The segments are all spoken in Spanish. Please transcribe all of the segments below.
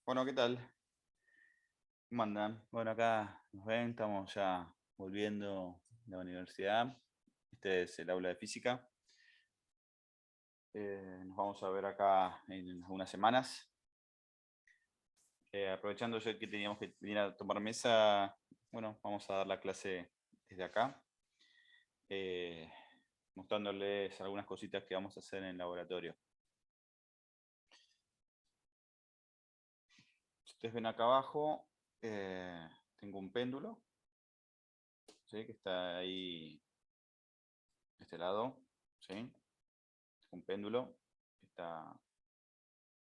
Bueno, ¿qué tal? ¿Cómo andan? Bueno, acá nos ven, estamos ya volviendo de la universidad. Este es el aula de física. Nos vamos a ver acá en algunas semanas. Aprovechando ya que teníamos que venir a tomar mesa, bueno, vamos a dar la clase desde acá, eh, mostrándoles algunas cositas que vamos a hacer en el laboratorio. Si ustedes ven acá abajo, tengo un péndulo, ¿sí? Que está ahí, de este lado, ¿sí? Un péndulo que está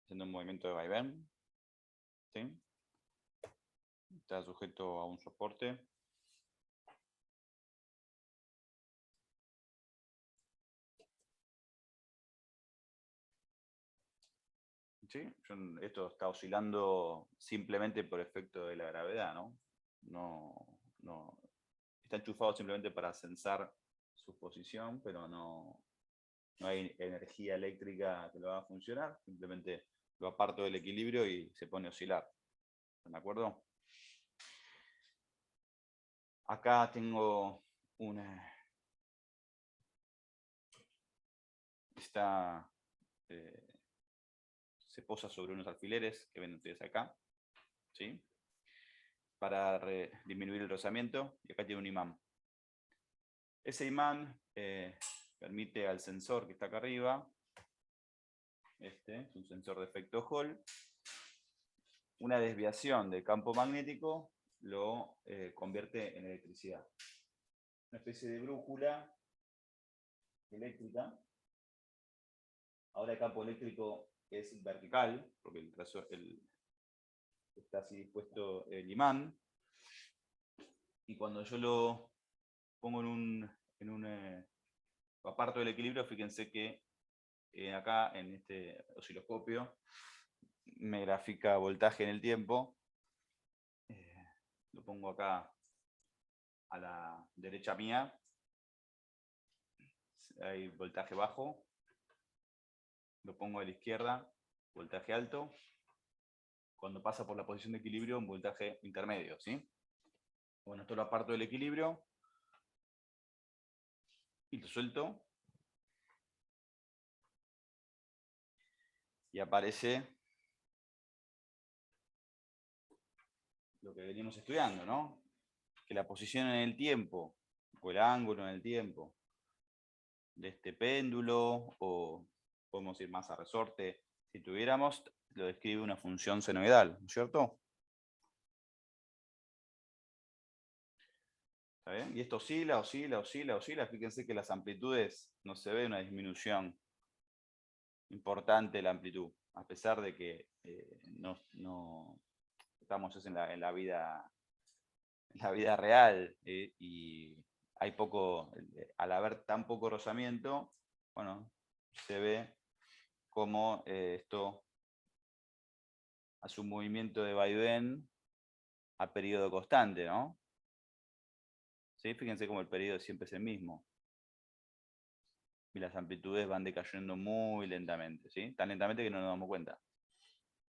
haciendo un movimiento de vaivén, ¿sí? Está sujeto a un soporte. ¿Sí? Esto está oscilando simplemente por efecto de la gravedad, ¿no? No está enchufado simplemente para censar su posición, pero no hay energía eléctrica que lo haga funcionar, simplemente lo aparto del equilibrio y se pone a oscilar. ¿Están de acuerdo? Acá tengo una... Eh, se posa sobre unos alfileres que ven ustedes acá, ¿sí? Para disminuir el rozamiento, y acá tiene un imán. Ese imán permite al sensor que está acá arriba, este es un sensor de efecto Hall, una desviación del campo magnético lo convierte en electricidad. Una especie de brújula eléctrica. Ahora el campo eléctrico es vertical, porque está así dispuesto el imán, y cuando yo lo pongo lo aparto del equilibrio, fíjense que acá en este osciloscopio me grafica voltaje en el tiempo. Lo pongo acá a la derecha mía, hay voltaje bajo. Lo pongo a la izquierda, voltaje alto. Cuando pasa por la posición de equilibrio, un voltaje intermedio, ¿sí? Bueno, esto lo aparto del equilibrio y lo suelto. Y aparece lo que venimos estudiando, ¿no? Que la posición en el tiempo, o el ángulo en el tiempo, de este péndulo, o podemos ir más a resorte, si tuviéramos, lo describe una función senoidal, ¿no es cierto? ¿Está bien? Y esto oscila, oscila, oscila, oscila. Fíjense que las amplitudes no se ve una disminución importante de la amplitud, a pesar de que no estamos en la vida real, y hay poco, al haber tan poco rozamiento, bueno, se ve como esto hace un movimiento de vaivén a periodo constante, ¿no? ¿Sí? Fíjense como el periodo siempre es el mismo. Y las amplitudes van decayendo muy lentamente, ¿sí? Tan lentamente que no nos damos cuenta.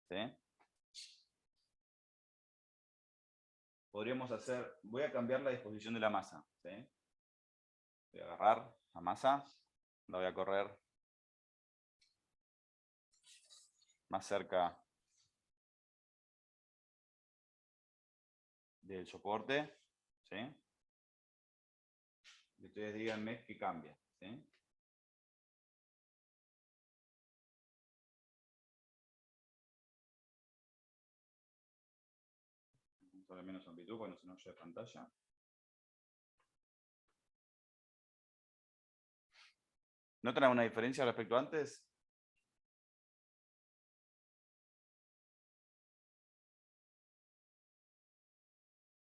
¿Sí? Podríamos hacer, voy a cambiar la disposición de la masa, ¿sí? Voy a agarrar la masa, la voy a correr más cerca del soporte, ¿sí? Y ustedes díganme que cambia, ¿sí? Solo menos amplitud, porque si no ya de pantalla. ¿Notan alguna diferencia respecto a antes?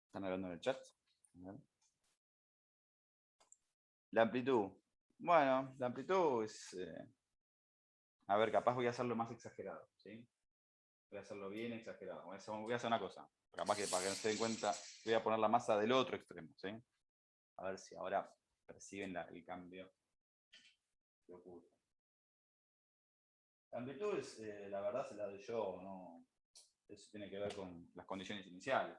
¿Están hablando en el chat? La amplitud. Bueno, la amplitud es... a ver, capaz voy a hacerlo más exagerado, ¿sí? Voy a hacerlo bien exagerado. Voy a hacer una cosa. Capaz que para que no se den cuenta, voy a poner la masa del otro extremo, ¿sí? A ver si ahora perciben el cambio que ocurre. La amplitud es, la verdad se la doy yo, no, Eso tiene que ver con las condiciones iniciales.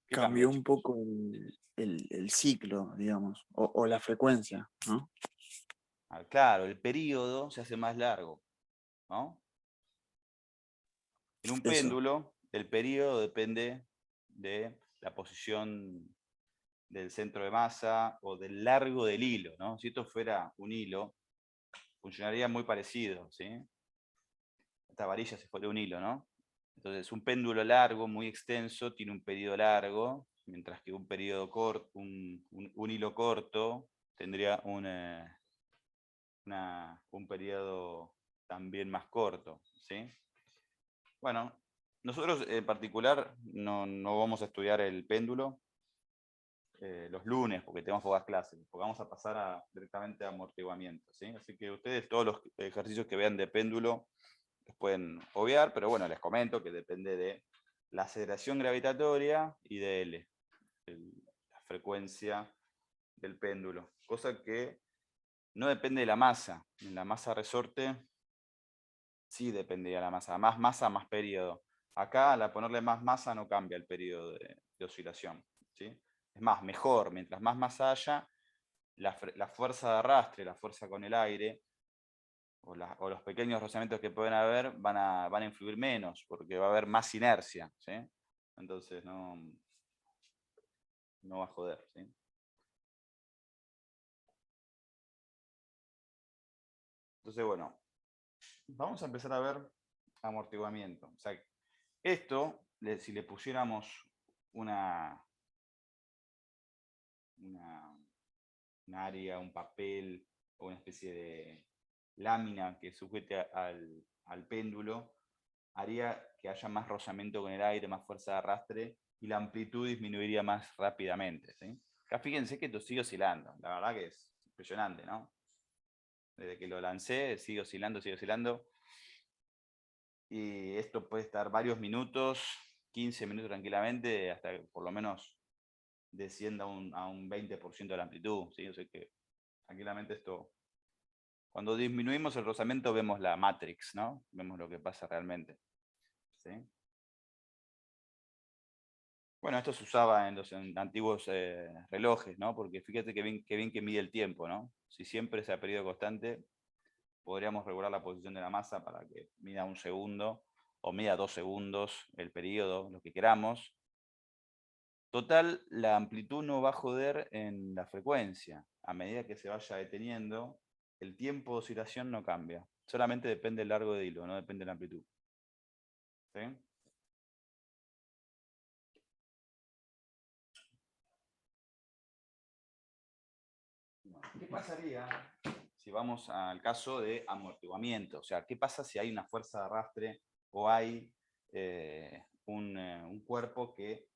¿Qué Cambió cambió, un chicos? poco el ciclo, digamos, o la frecuencia, ¿no? Claro, el periodo se hace más largo, ¿no? En un Eso. péndulo, el periodo depende de la posición del centro de masa o del largo del hilo, ¿no? Si esto fuera un hilo, funcionaría muy parecido, ¿sí? Esta varilla se fuera un hilo, ¿no? Entonces, un péndulo largo, muy extenso, tiene un periodo largo, mientras que un periodo corto, un hilo corto, tendría un periodo también más corto, ¿sí? Bueno, nosotros en particular no vamos a estudiar el péndulo los lunes, porque tenemos pocas clases, porque vamos a pasar directamente a amortiguamiento, ¿sí? Así que ustedes todos los ejercicios que vean de péndulo los pueden obviar, pero bueno, les comento que depende de la aceleración gravitatoria y de L, la frecuencia del péndulo, cosa que no depende de la masa. En la masa resorte sí dependía de la masa, más masa, más periodo. Acá al ponerle más masa no cambia el periodo de oscilación, ¿sí? Es más, mejor, mientras más masa haya, la fuerza de arrastre, la fuerza con el aire, o los pequeños rozamientos que pueden haber van a influir menos, porque va a haber más inercia, ¿sí? Entonces no va a joder, ¿sí? Entonces, bueno, vamos a empezar a ver amortiguamiento. O sea, esto, si le pusiéramos una, una, un área, un papel o una especie de lámina que sujete al péndulo, haría que haya más rozamiento con el aire, más fuerza de arrastre y la amplitud disminuiría más rápidamente, ¿sí? Acá fíjense que esto sigue oscilando, la verdad que es impresionante, ¿no? Desde que lo lancé sigue oscilando, y esto puede estar varios minutos, 15 minutos tranquilamente, hasta que por lo menos descienda a un 20% de la amplitud, ¿sí? O sea que tranquilamente esto, cuando disminuimos el rozamiento vemos la matrix, ¿no? Vemos lo que pasa realmente, ¿sí? Bueno, esto se usaba en los antiguos relojes, ¿no? Porque fíjate que bien que mide el tiempo, ¿no? Si siempre es a periodo constante, podríamos regular la posición de la masa para que mida un segundo o mida 2 segundos el periodo, lo que queramos. Total, la amplitud no va a joder en la frecuencia. A medida que se vaya deteniendo, el tiempo de oscilación no cambia. Solamente depende del largo de hilo, no depende de la amplitud. ¿Sí? ¿Qué pasaría si vamos al caso de amortiguamiento? O sea, ¿qué pasa si hay una fuerza de arrastre o hay un cuerpo que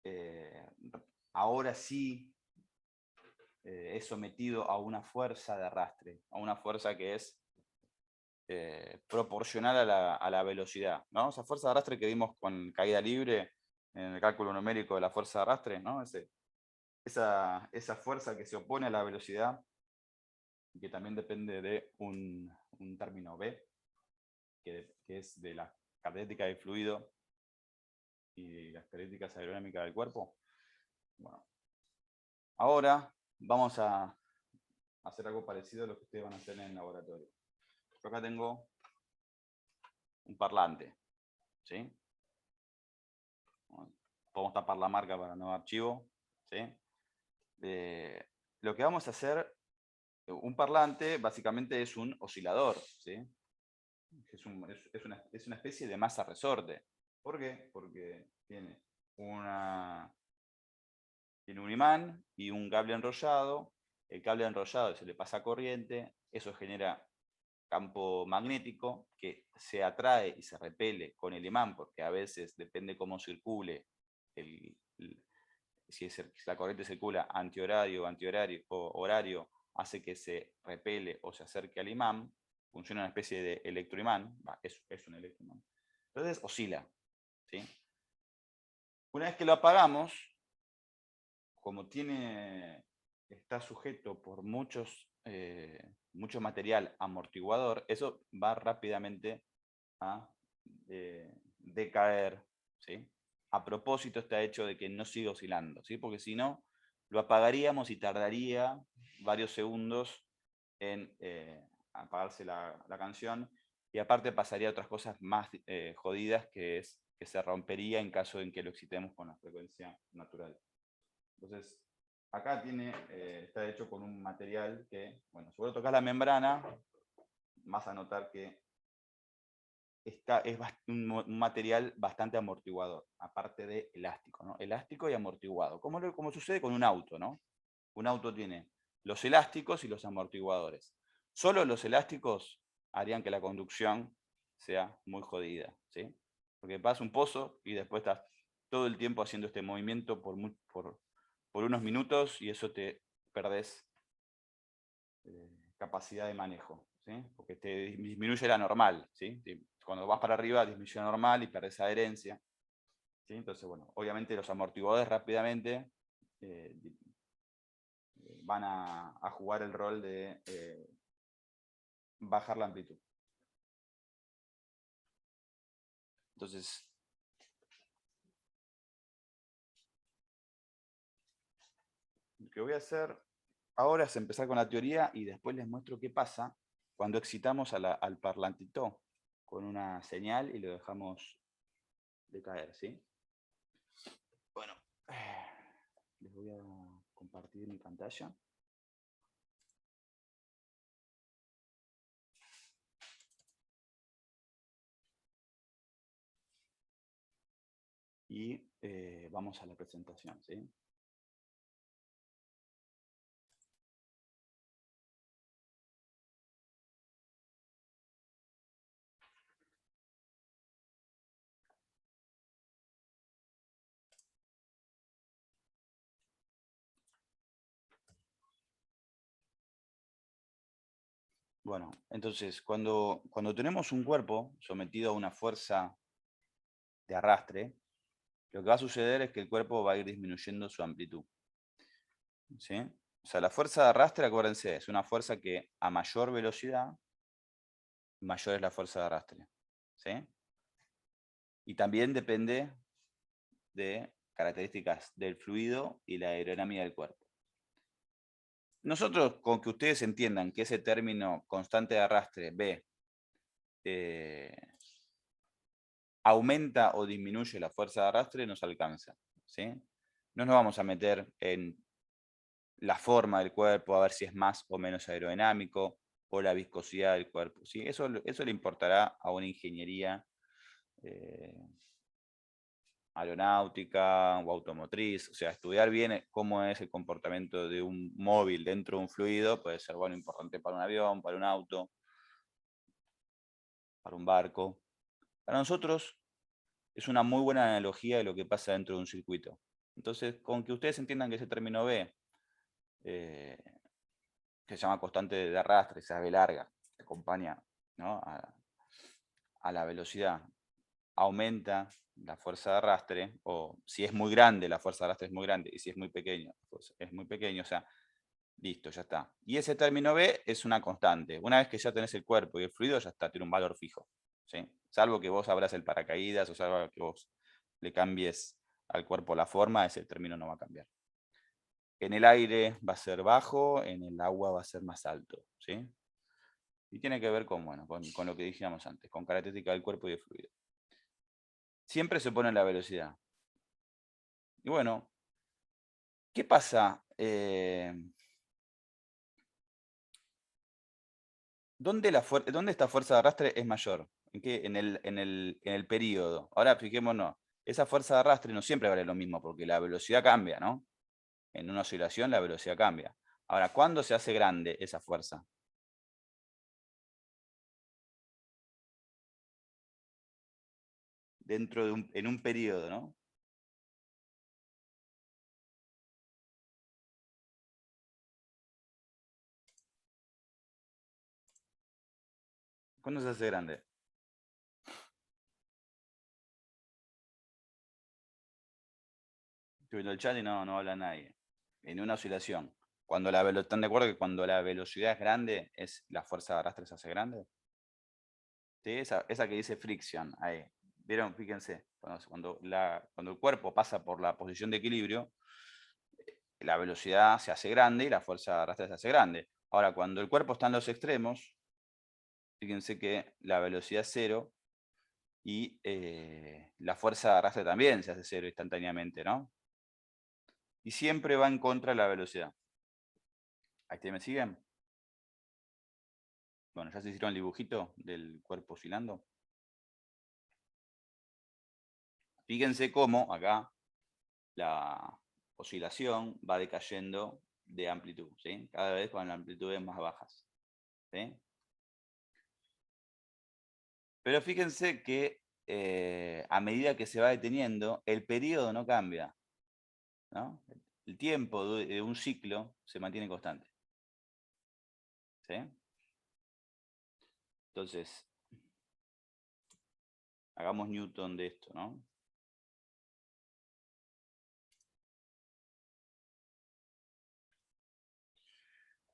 eh, ahora sí es sometido a una fuerza de arrastre, a una fuerza que es proporcional a la velocidad, ¿no? Esa fuerza de arrastre que vimos con caída libre en el cálculo numérico de la fuerza de arrastre, ¿no? Esa fuerza que se opone a la velocidad, que también depende de un término B, que es de la característica del fluido y las características aerodinámicas del cuerpo. Bueno, ahora vamos a hacer algo parecido a lo que ustedes van a hacer en el laboratorio. Yo acá tengo un parlante, ¿sí? Podemos tapar la marca para no archivo, ¿sí? Lo que vamos a hacer, un parlante básicamente es un oscilador, ¿sí? Es una especie de masa resorte. ¿Por qué? Porque tiene un imán y un cable enrollado. El cable enrollado se le pasa corriente, eso genera campo magnético que se atrae y se repele con el imán, porque a veces depende cómo circule, si la corriente circula antihorario o horario, hace que se repele o se acerque al imán, funciona una especie de electroimán, es un electroimán. Entonces oscila, ¿sí? Una vez que lo apagamos, como está sujeto por mucho material amortiguador, eso va rápidamente a decaer, ¿sí? A propósito está hecho de que no siga oscilando, ¿sí? Porque si no, lo apagaríamos y tardaría varios segundos en apagarse la canción, y aparte pasaría a otras cosas más jodidas, que es que se rompería en caso en que lo excitemos con la frecuencia natural. Entonces, acá está hecho con un material que, bueno, si vos tocas la membrana, vas a notar que es un material bastante amortiguador, aparte de elástico, ¿no? Elástico y amortiguado, como sucede con un auto, ¿no? Un auto tiene los elásticos y los amortiguadores. Solo los elásticos harían que la conducción sea muy jodida, ¿sí? Porque vas a un pozo y después estás todo el tiempo haciendo este movimiento por unos minutos, y eso te perdés capacidad de manejo, ¿sí? Porque te disminuye la normal, ¿sí? Cuando vas para arriba disminuye la normal y perdés adherencia, ¿sí? Entonces, bueno, obviamente los amortiguadores rápidamente van a jugar el rol de bajar la amplitud. Entonces, lo que voy a hacer ahora es empezar con la teoría y después les muestro qué pasa cuando excitamos al parlantito con una señal y lo dejamos decaer, ¿sí? Bueno, les voy a compartir mi pantalla. Y vamos a la presentación, ¿sí? Bueno, entonces, cuando tenemos un cuerpo sometido a una fuerza de arrastre, lo que va a suceder es que el cuerpo va a ir disminuyendo su amplitud, ¿sí? O sea, la fuerza de arrastre, acuérdense, es una fuerza que a mayor velocidad, mayor es la fuerza de arrastre, ¿sí? Y también depende de características del fluido y la aerodinámica del cuerpo. Nosotros, con que ustedes entiendan que ese término constante de arrastre, B, aumenta o disminuye la fuerza de arrastre, nos alcanza, ¿sí? No nos vamos a meter en la forma del cuerpo, a ver si es más o menos aerodinámico, o la viscosidad del cuerpo, ¿sí? Eso le importará a una ingeniería aeronáutica o automotriz. O sea, estudiar bien cómo es el comportamiento de un móvil dentro de un fluido puede ser, bueno, importante para un avión, para un auto, para un barco. Para nosotros es una muy buena analogía de lo que pasa dentro de un circuito. Entonces, con que ustedes entiendan que ese término B, que se llama constante de arrastre, esa B larga, que acompaña, ¿no?, a la velocidad, aumenta la fuerza de arrastre, o si es muy grande, la fuerza de arrastre es muy grande, y si es muy pequeño, pues es muy pequeño, o sea, listo, ya está. Y ese término B es una constante. Una vez que ya tenés el cuerpo y el fluido, ya está, tiene un valor fijo, ¿sí? Salvo que vos abras el paracaídas, o salvo que vos le cambies al cuerpo la forma, ese término no va a cambiar. En el aire va a ser bajo, en el agua va a ser más alto, ¿sí? Y tiene que ver con, bueno, con lo que dijimos antes, con características del cuerpo y del fluido. Siempre se pone la velocidad. Y bueno, ¿qué pasa? ¿Dónde esta fuerza de arrastre es mayor? ¿En qué? En el período. Ahora fijémonos, esa fuerza de arrastre no siempre vale lo mismo, porque la velocidad cambia, ¿no? En una oscilación la velocidad cambia. Ahora, ¿cuándo se hace grande esa fuerza? En un periodo, ¿no? ¿Cuándo se hace grande? Estoy viendo el chat y no habla nadie. en una oscilación, cuando ¿están de acuerdo que cuando la velocidad es grande, la fuerza de arrastre se hace grande? ¿Sí? Esa que dice fricción, ahí. ¿Vieron? Fíjense, cuando el cuerpo pasa por la posición de equilibrio, la velocidad se hace grande y la fuerza de arrastre se hace grande. Ahora, cuando el cuerpo está en los extremos, fíjense que la velocidad es cero y la fuerza de arrastre también se hace cero instantáneamente, ¿no? Y siempre va en contra de la velocidad. ¿Ahí me siguen? Bueno, ya se hicieron el dibujito del cuerpo oscilando. Fíjense cómo acá la oscilación va decayendo de amplitud, ¿sí? Cada vez con amplitudes más bajas, ¿sí? Pero fíjense que a medida que se va deteniendo, el periodo no cambia, ¿no? El tiempo de un ciclo se mantiene constante, ¿sí? Entonces, hagamos Newton de esto, ¿no?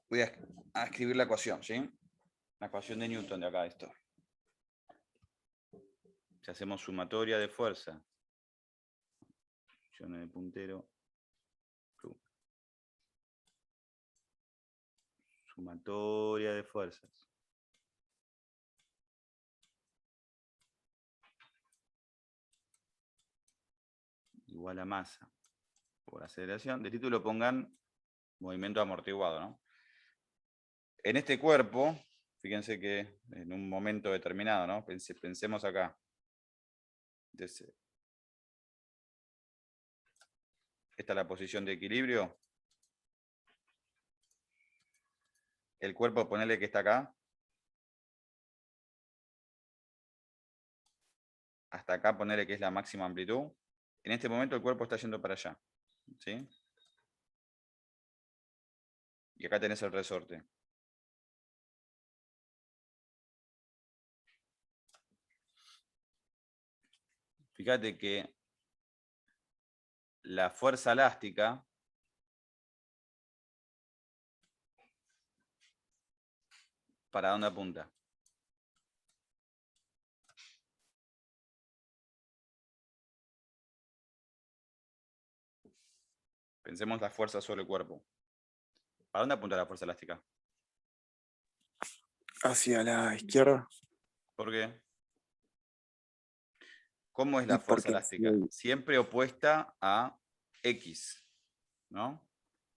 Voy a escribir la ecuación, ¿sí? La ecuación de Newton de acá, esto. Si hacemos sumatoria de fuerza, en el puntero, sumatoria de fuerzas. Igual a masa por aceleración. De título pongan movimiento amortiguado, ¿no? En este cuerpo, fíjense que en un momento determinado, ¿no? Pensemos acá. Entonces, esta es la posición de equilibrio. El cuerpo, ponele que está acá. Hasta acá ponele que es la máxima amplitud. En este momento el cuerpo está yendo para allá, ¿sí? Y acá tenés el resorte. Fíjate que la fuerza elástica ¿para dónde apunta? Pensemos la fuerza sobre el cuerpo. ¿Para dónde apunta la fuerza elástica? Hacia la izquierda. ¿Por qué? ¿Cómo es Y la fuerza porque elástica? Siempre opuesta a X, ¿no?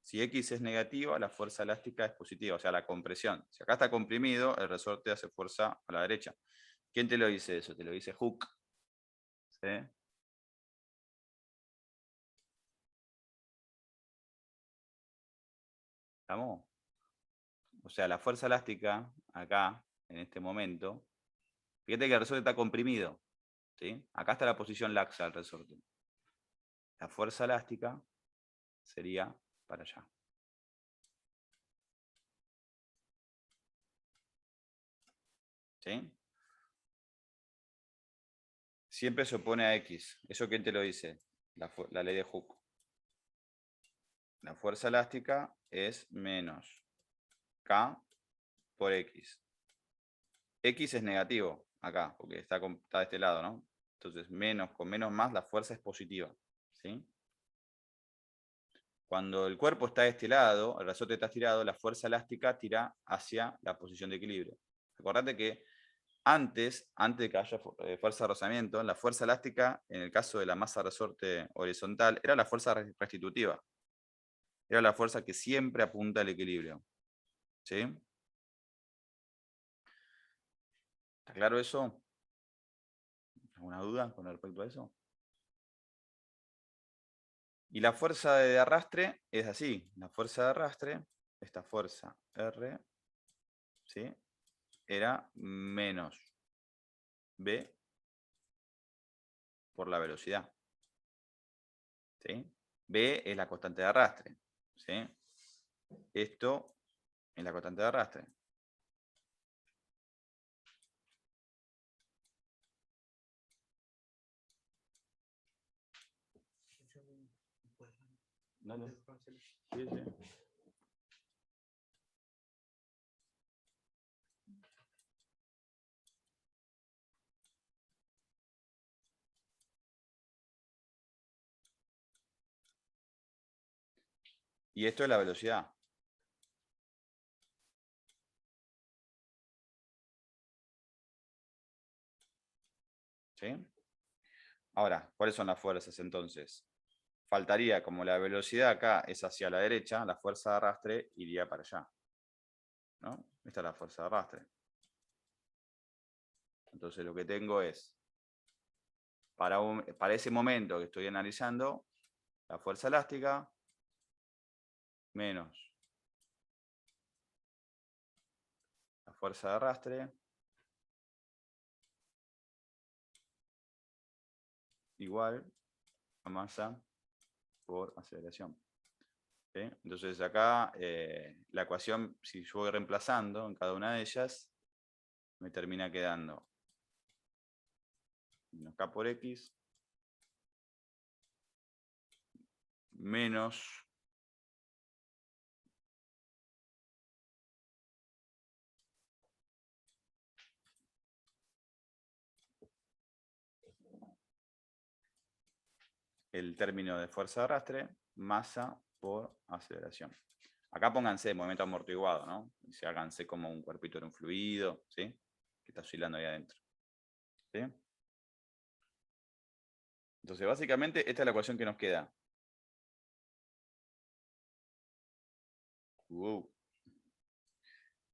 Si X es negativa, la fuerza elástica es positiva, o sea, la compresión. Si acá está comprimido, el resorte hace fuerza a la derecha. ¿Quién te lo dice eso? Te lo dice Hooke. ¿Sí? ¿Estamos? O sea, la fuerza elástica, acá, en este momento, fíjate que el resorte está comprimido. ¿Sí? Acá está la posición laxa del resorte. La fuerza elástica sería para allá. ¿Sí? Siempre se opone a X. ¿Eso quién te lo dice? La ley de Hooke. La fuerza elástica es menos K por X. X es negativo acá, porque está de este lado, ¿no? Entonces, menos con menos más, la fuerza es positiva. ¿Sí? Cuando el cuerpo está de este lado, el resorte está estirado, la fuerza elástica tira hacia la posición de equilibrio. Acordate que antes de que haya fuerza de rozamiento, la fuerza elástica, en el caso de la masa resorte horizontal, era la fuerza restitutiva. Era la fuerza que siempre apunta al equilibrio. ¿Sí? ¿Está claro eso? ¿Alguna duda con respecto a eso? Y la fuerza de arrastre es así. La fuerza de arrastre, esta fuerza R, ¿sí? Era menos B por la velocidad. ¿Sí? B es la constante de arrastre. ¿Sí? Esto es la constante de arrastre. Dale. Sí, sí. Y esto es la velocidad. ¿Sí? Ahora, ¿cuáles son las fuerzas entonces? Faltaría, como la velocidad acá es hacia la derecha, la fuerza de arrastre iría para allá, ¿no? Esta es la fuerza de arrastre. Entonces lo que tengo es, para ese momento que estoy analizando, la fuerza elástica menos la fuerza de arrastre igual a masa por aceleración. ¿Sí? Entonces acá la ecuación, si yo voy reemplazando en cada una de ellas, me termina quedando menos k por x menos el término de fuerza de arrastre, masa por aceleración. Acá pónganse movimiento amortiguado, ¿no? Y se háganse como un cuerpito en un fluido, ¿sí? Que está oscilando ahí adentro. ¿Sí? Entonces, básicamente, esta es la ecuación que nos queda.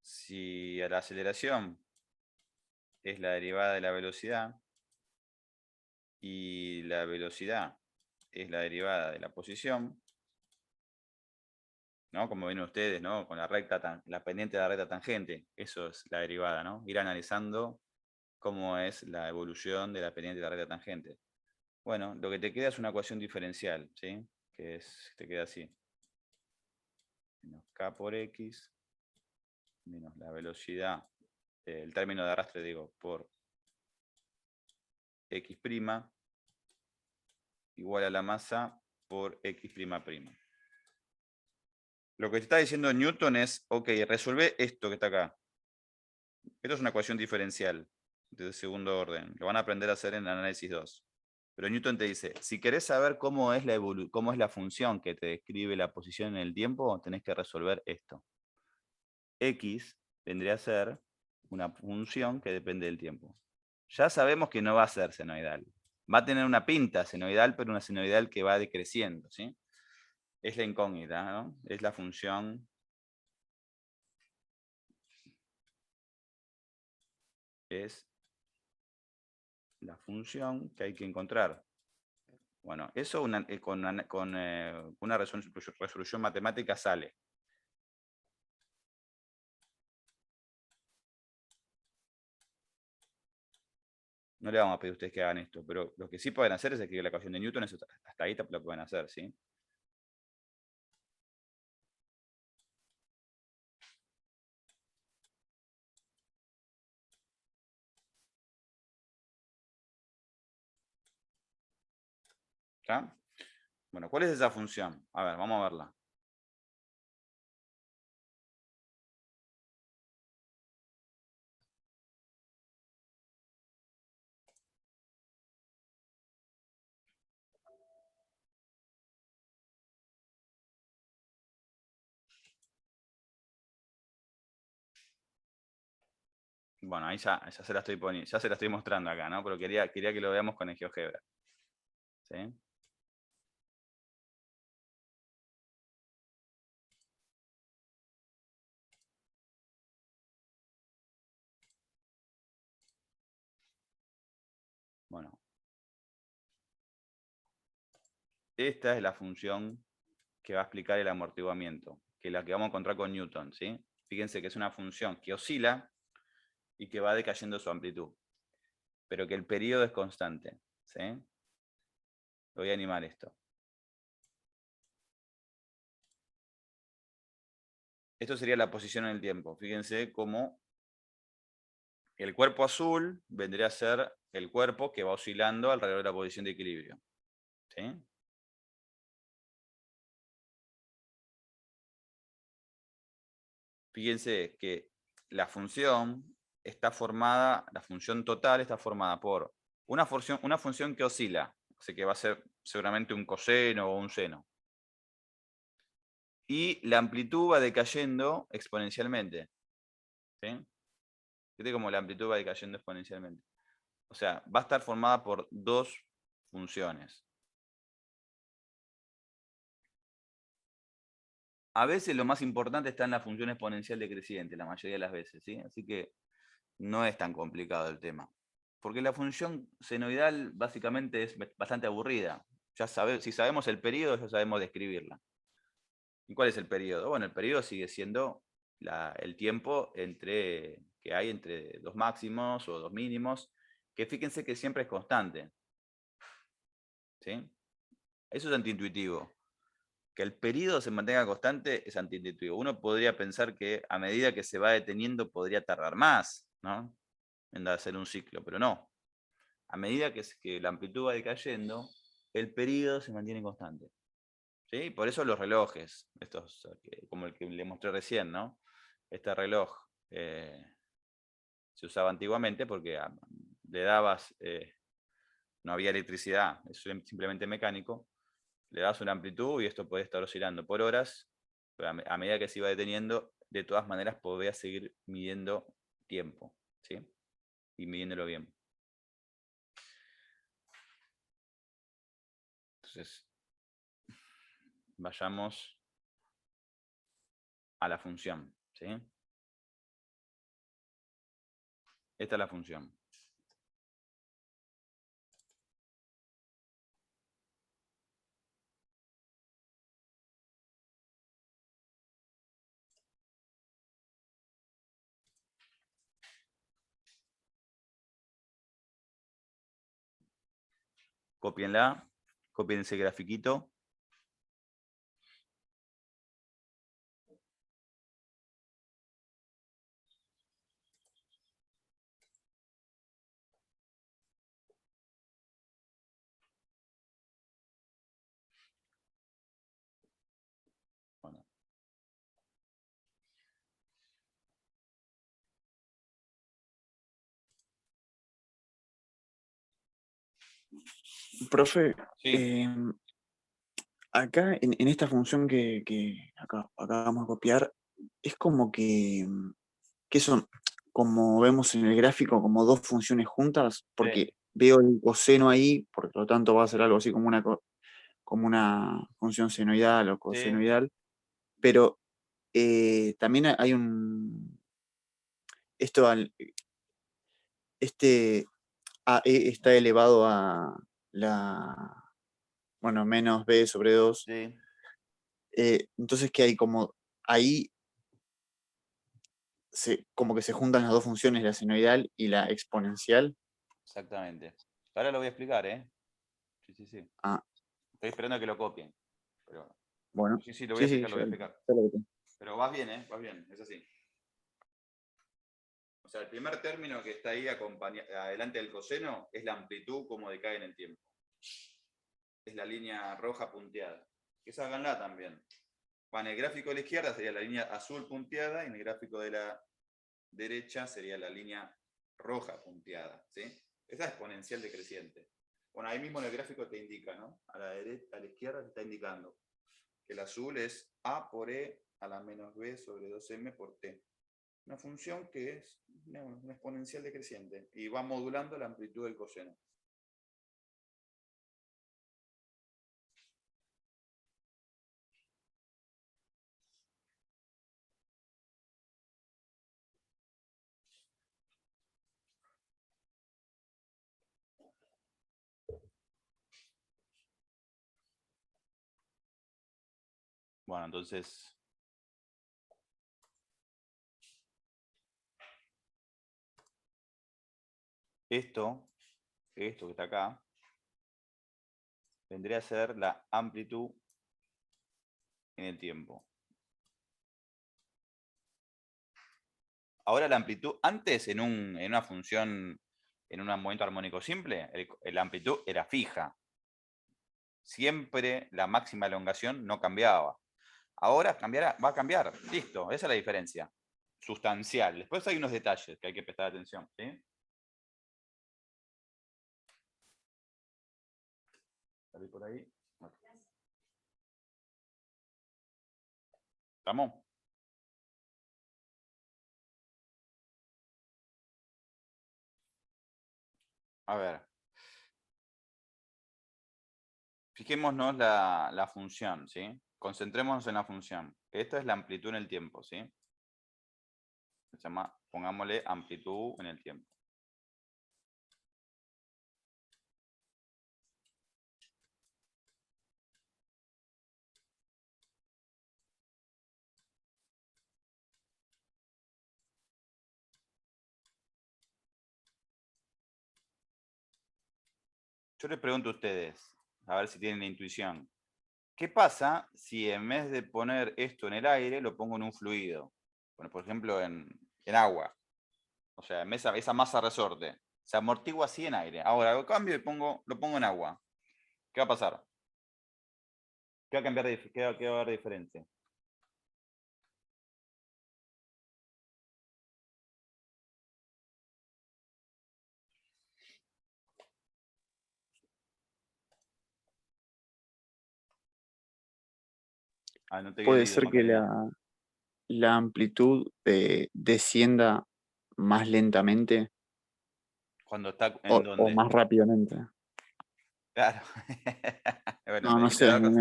Si a la aceleración es la derivada de la velocidad y la velocidad es la derivada de la posición, ¿no? Como ven ustedes, ¿no? Con la pendiente de la recta tangente, eso es la derivada, ¿no? Ir analizando cómo es la evolución de la pendiente de la recta tangente. Bueno, lo que te queda es una ecuación diferencial, ¿sí? Te queda así. Menos k por x, menos la velocidad, el término de arrastre, digo, por x', igual a la masa por x''. Lo que te está diciendo Newton es, ok, resuelve esto que está acá. Esto es una ecuación diferencial de segundo orden. Lo van a aprender a hacer en el análisis 2. Pero Newton te dice, si querés saber cómo es la función que te describe la posición en el tiempo, tenés que resolver esto. X vendría a ser una función que depende del tiempo. Ya sabemos que no va a ser senoidal. Va a tener una pinta senoidal, pero una senoidal que va decreciendo, ¿sí? Es la incógnita, ¿no? Es la función que hay que encontrar. Bueno, eso con una resolución matemática sale. No le vamos a pedir a ustedes que hagan esto, pero lo que sí pueden hacer es escribir la ecuación de Newton, hasta ahí lo pueden hacer, ¿sí? ¿Está? Bueno, ¿cuál es esa función? A ver, vamos a verla. Bueno, ahí ya se la estoy poniendo, ya se la estoy mostrando acá, ¿no? Pero quería que lo veamos con el GeoGebra. ¿Sí? Bueno, esta es la función que va a explicar el amortiguamiento, que es la que vamos a encontrar con Newton, ¿sí? Fíjense que es una función que oscila y que va decayendo su amplitud, pero que el periodo es constante, ¿sí? Voy a animar esto. Esto sería la posición en el tiempo. Fíjense cómo el cuerpo azul vendría a ser el cuerpo que va oscilando alrededor de la posición de equilibrio, ¿sí? fíjense que la función está formada, la función total está formada por una función que oscila, o sea que va a ser seguramente un coseno o un seno. Y la amplitud va decayendo exponencialmente. ¿Sí? Fíjate cómo la amplitud va decayendo exponencialmente. O sea, va a estar formada por dos funciones. A veces lo más importante está en la función exponencial decreciente, la mayoría de las veces, ¿sí? Así que no es tan complicado el tema. Porque la función senoidal básicamente es bastante aburrida. Si sabemos el periodo, ya sabemos describirla. ¿Y cuál es el periodo? Bueno, el periodo sigue siendo el tiempo que hay entre dos máximos o dos mínimos, que fíjense que siempre es constante. ¿Sí? Eso es antiintuitivo. Que el periodo se mantenga constante es antiintuitivo. Uno podría pensar que a medida que se va deteniendo podría tardar más, ¿no? En hacer un ciclo, pero no. A medida que la amplitud va decayendo, el periodo se mantiene constante. ¿Sí? Por eso los relojes, estos, como el que le mostré recién, ¿no? Este reloj se usaba antiguamente porque le dabas, no había electricidad, es simplemente mecánico, le das una amplitud y esto puede estar oscilando por horas, pero a medida que se iba deteniendo, de todas maneras podía seguir midiendo tiempo, ¿sí? Y midiéndolo bien. Entonces, vayamos a la función, ¿sí? Esta es la función. Cópienla, copien ese grafiquito. Bueno, Profe, sí, acá en esta función que acá vamos a copiar, es como que son, como vemos en el gráfico, como dos funciones juntas, sí, porque veo el coseno ahí, por lo tanto va a ser algo así como una función senoidal o sí, cosenoidal, pero también hay esto este AE está elevado a bueno, menos B sobre 2. sí, Entonces que hay como ahí como que se juntan las dos funciones, la senoidal y la exponencial. exactamente. Ahora lo voy a explicar, ¿eh? Sí, sí, sí. Ah, Estoy esperando a que lo copien. Pero bueno, sí, sí, lo voy a sí, sí, explicar, lo voy a explicar. ya lo tengo. Pero vas bien, ¿eh? Vas bien, es así. O sea, el primer término que está ahí adelante del coseno es la amplitud como decae en el tiempo. Es la línea roja punteada. Esa háganla también. En el gráfico de la izquierda sería la línea azul punteada y en el gráfico de la derecha sería la línea roja punteada. ¿Sí? Esa es exponencial decreciente. Bueno, ahí mismo en el gráfico te indica, ¿no? A la izquierda te está indicando que el azul es A por E a la menos B sobre 2M por T. Una función que es una exponencial decreciente y va modulando la amplitud del coseno. Bueno, entonces esto que está acá, vendría a ser la amplitud en el tiempo. Ahora la amplitud, antes en una función, en un movimiento armónico simple, la amplitud era fija. Siempre la máxima elongación no cambiaba. Ahora va a cambiar, listo, esa es la diferencia. sustancial. Después hay unos detalles que hay que prestar atención, ¿sí? Salí por ahí. ¿Estamos? A ver. Fijémonos la función, ¿sí? Concentrémonos en la función. Esta es la amplitud en el tiempo, ¿sí? Se llama, pongámosle amplitud en el tiempo. Yo les pregunto a ustedes, a ver si tienen la intuición. ¿Qué pasa si en vez de poner esto en el aire, lo pongo en un fluido? Bueno, por ejemplo, en agua. O sea, esa masa resorte. Se amortigua así en aire. Ahora lo cambio y lo pongo en agua. ¿Qué va a pasar? ¿Qué va a cambiar qué va a haber diferente? Ah, no te había Puede leído, ser que Macarena. la amplitud descienda más lentamente Cuando está en o dónde. más rápidamente. Claro. Bueno, No, me no dijiste sé, la cosa.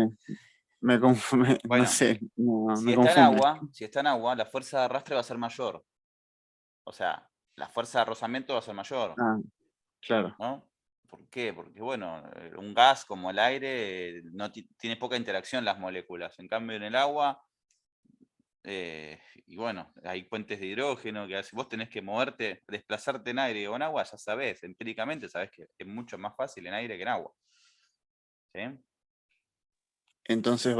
no Bueno, sé, si me está en confunde. agua, si está en agua, la fuerza de arrastre va a ser mayor. O sea, la fuerza de rozamiento va a ser mayor, Ah, claro. ¿no? ¿Por qué? Porque, bueno, un gas como el aire no tiene poca interacción las moléculas. En cambio, en el agua, y bueno, hay puentes de hidrógeno que vos tenés que moverte, desplazarte en aire o en agua, ya sabés, empíricamente sabés que es mucho más fácil en aire que en agua. ¿Sí? Entonces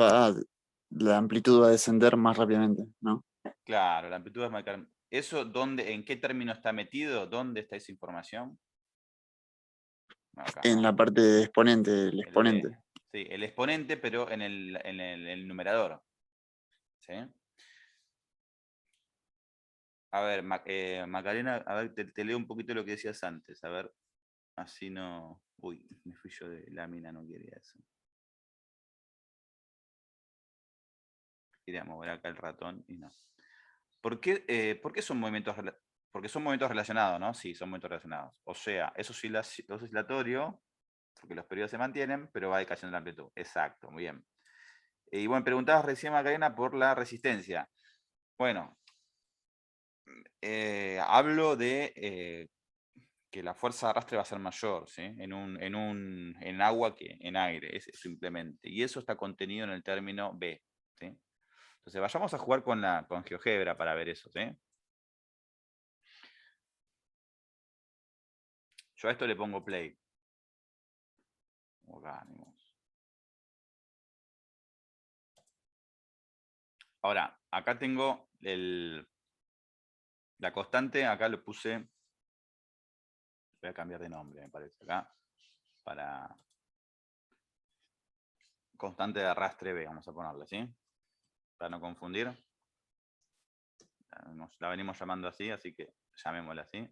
la amplitud va a descender más rápidamente, ¿no? Claro, la amplitud es marcar. ¿Eso dónde, en qué término está metido? ¿Dónde está esa información? No, acá, En ¿no? la parte de exponente, del exponente. Sí, el exponente, pero en el numerador. ¿Sí? A ver, Macarena, a ver, te leo un poquito lo que decías antes, a ver, así no. Uy, me fui yo de lámina, no quería eso. Quería mover acá el ratón y no. ¿Por qué son movimientos porque son movimientos relacionados, ¿no? Sí, son movimientos relacionados. O sea, es oscilatorio, porque los periodos se mantienen, pero va decayendo la amplitud. Exacto, muy bien. Y bueno, preguntabas recién, Macarena, por la resistencia. Bueno, hablo de que la fuerza de arrastre va a ser mayor, ¿sí? En agua que en aire, es simplemente. Y eso está contenido en el término B, ¿sí? Entonces vayamos a jugar con GeoGebra para ver eso, ¿sí? Yo a esto le pongo play. Ahora, acá tengo la constante, acá lo puse, voy a cambiar de nombre, me parece, acá, para constante de arrastre B, vamos a ponerle, ¿sí? Para no confundir. La venimos llamando así que llamémosla así.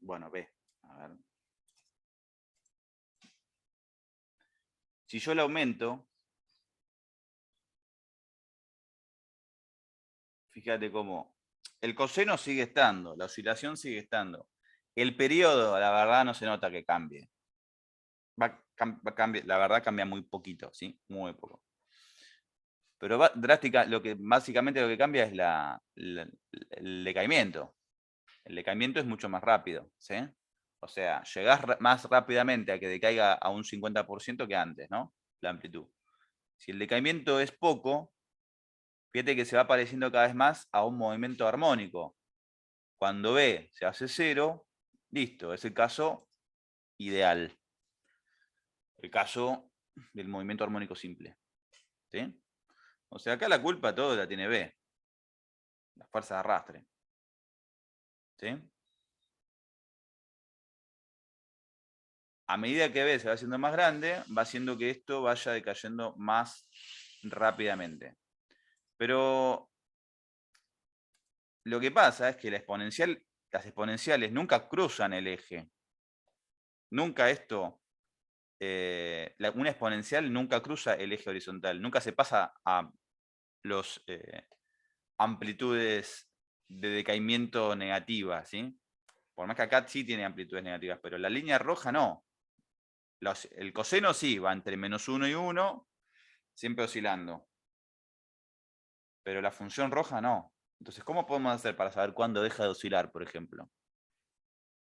Bueno, B. A ver. Si yo le aumento, fíjate cómo el coseno sigue estando, la oscilación sigue estando. El periodo, la verdad, no se nota que cambie. La verdad cambia muy poquito, ¿sí? Muy poco. Pero drástica, básicamente lo que cambia es el decaimiento. El decaimiento es mucho más rápido, ¿sí? O sea, llegás más rápidamente a que decaiga a un 50% que antes, ¿no? La amplitud. Si el decaimiento es poco, fíjate que se va pareciendo cada vez más a un movimiento armónico. Cuando B se hace cero, listo, es el caso ideal. El caso del movimiento armónico simple. ¿Sí? O sea, acá la culpa todo la tiene B. La fuerza de arrastre. ¿Sí? a medida que B se va haciendo más grande, va haciendo que esto vaya decayendo más rápidamente. Pero lo que pasa es que las exponenciales nunca cruzan el eje. Nunca una exponencial nunca cruza el eje horizontal, nunca se pasa a los amplitudes de decaimiento negativas, ¿sí? Por más que acá sí tiene amplitudes negativas, pero la línea roja no. El coseno sí, va entre -1 y 1, siempre oscilando. Pero la función roja no. Entonces, ¿cómo podemos hacer para saber cuándo deja de oscilar, por ejemplo?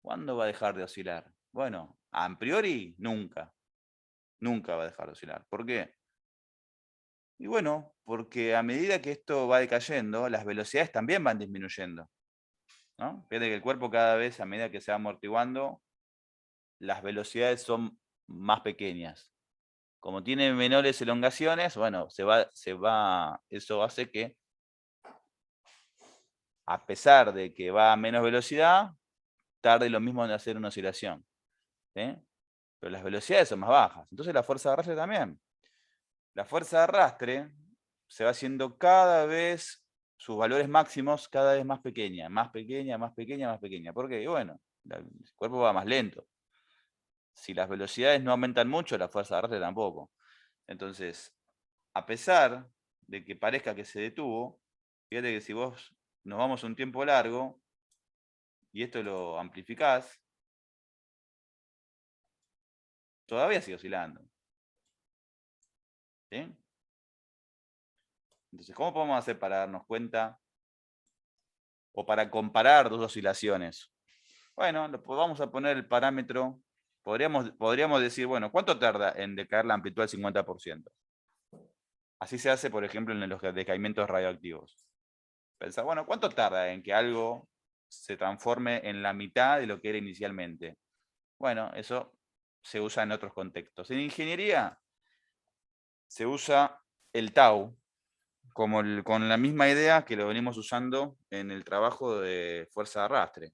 ¿Cuándo va a dejar de oscilar? Bueno, a priori, nunca. Nunca va a dejar de oscilar. ¿Por qué? Y bueno, porque a medida que esto va decayendo, las velocidades también van disminuyendo, ¿no? Fíjate que el cuerpo cada vez, a medida que se va amortiguando, las velocidades son más pequeñas. Como tiene menores elongaciones, bueno, eso hace que, a pesar de que va a menos velocidad, tarde lo mismo en hacer una oscilación, ¿sí? Pero las velocidades son más bajas. Entonces la fuerza de arrastre también. La fuerza de arrastre se va haciendo cada vez, sus valores máximos cada vez más pequeña, más pequeña, más pequeña, más pequeña. ¿Por qué? Y bueno, el cuerpo va más lento. Si las velocidades no aumentan mucho, la fuerza de arrastre tampoco. Entonces, a pesar de que parezca que se detuvo, fíjate que si vos nos vamos a un tiempo largo, y esto lo amplificás, todavía sigue oscilando. ¿Sí? Entonces, ¿cómo podemos hacer para darnos cuenta o para comparar dos oscilaciones? Bueno, vamos a poner el parámetro, podríamos decir, bueno, ¿cuánto tarda en decaer la amplitud al 50%? Así se hace, por ejemplo, en los decaimientos radioactivos. Pensá, bueno, ¿cuánto tarda en que algo se transforme en la mitad de lo que era inicialmente? Bueno, eso se usa en otros contextos. En ingeniería se usa el tau, con la misma idea que lo venimos usando en el trabajo de fuerza de arrastre.